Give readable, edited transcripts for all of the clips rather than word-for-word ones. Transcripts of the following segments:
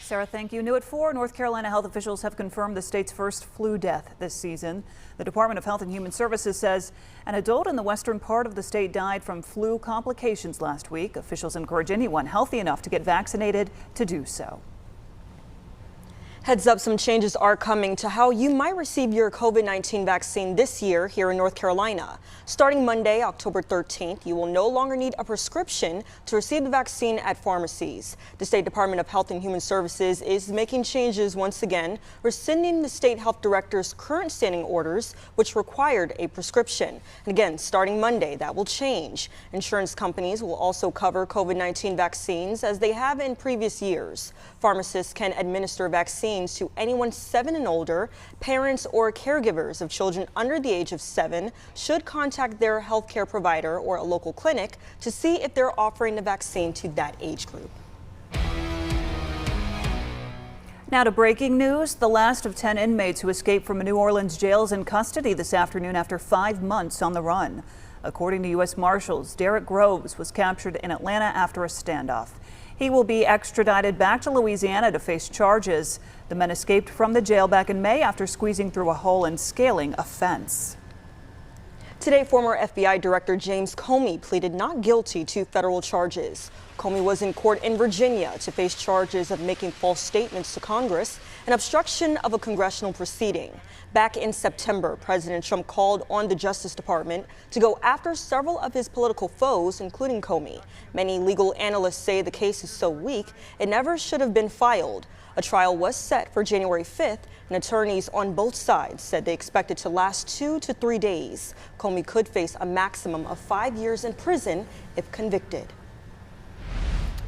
Sarah, thank you. New at 4, North Carolina health officials have confirmed the state's first flu death this season. The Department of Health and Human Services says an adult in the western part of the state died from flu complications last week. Officials encourage anyone healthy enough to get vaccinated to do so. Heads up, some changes are coming to how you might receive your COVID-19 vaccine this year here in North Carolina. Starting Monday, October 13th, you will no longer need a prescription to receive the vaccine at pharmacies. The State Department of Health and Human Services is making changes once again, rescinding the state health director's current standing orders, which required a prescription. And again, starting Monday, that will change. Insurance companies will also cover COVID-19 vaccines as they have in previous years. Pharmacists can administer vaccines to anyone 7 and older. Parents or caregivers of children under the age of 7 should contact their healthcare provider or a local clinic to see if they're offering the vaccine to that age group. Now to breaking news. The last of 10 inmates who escaped from a New Orleans jail is in custody this afternoon after 5 months on the run. According to U.S. Marshals, Derek Groves was captured in Atlanta after a standoff. He will be extradited back to Louisiana to face charges. The men escaped from the jail back in May after squeezing through a hole and scaling a fence. Today, former FBI Director James Comey pleaded not guilty to federal charges. Comey was in court in Virginia to face charges of making false statements to Congress and obstruction of a congressional proceeding. Back in September, President Trump called on the Justice Department to go after several of his political foes, including Comey. Many legal analysts say the case is so weak it never should have been filed. A trial was set for January 5th, and attorneys on both sides said they expect it to last 2 to 3 days. Comey could face a maximum of 5 years in prison if convicted.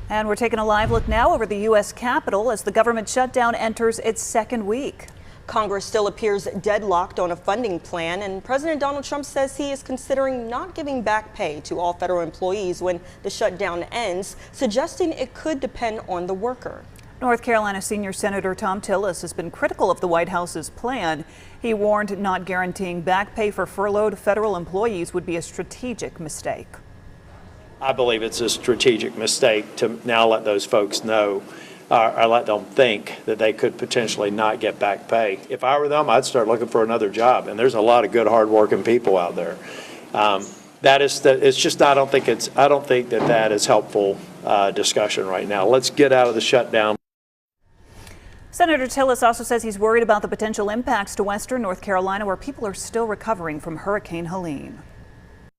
And we're taking a live look now over the U.S. Capitol as the government shutdown enters its second week. Congress still appears deadlocked on a funding plan, and President Donald Trump says he is considering not giving back pay to all federal employees when the shutdown ends, suggesting it could depend on the worker. North Carolina Senior Senator Thom Tillis has been critical of the White House's plan. He warned not guaranteeing back pay for furloughed federal employees would be a strategic mistake. I believe it's a strategic mistake to now let those folks know or let them think that they could potentially not get back pay. If I were them, I'd start looking for another job, and there's a lot of good, hard-working people out there. It's just I don't think that is helpful discussion right now. Let's get out of the shutdown. Senator Tillis also says he's worried about the potential impacts to western North Carolina, where people are still recovering from Hurricane Helene.